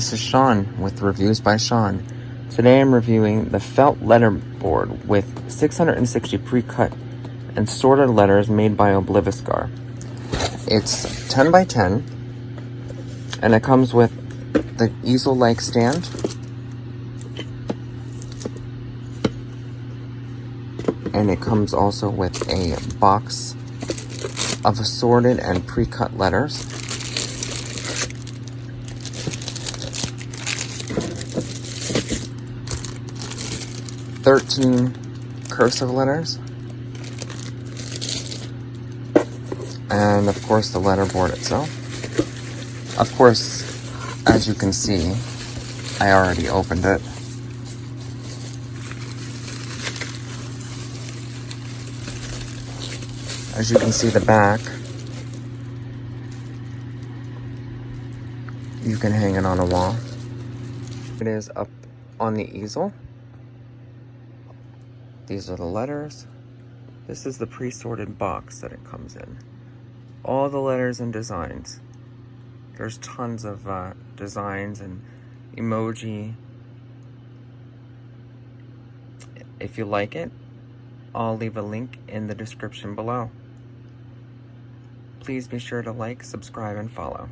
this is Sean with Reviews by Sean. Today I'm reviewing the felt letterboard with 660 pre-cut and sorted letters made by Obliviscar. It's 10 by 10 and it comes with the easel-like stand, and it comes also with a box of assorted and pre-cut letters. "13 cursive letters, and of course the letterboard itself. Of course, as you can see, I already opened it. As you can see, the back, you can hang it on a wall. It is up on the easel. These are the letters. This is the pre-sorted box that it comes in. All the letters and designs. There's tons of designs and emoji. If you like it, I'll leave a link in the description below. Please be sure to like, subscribe, and follow.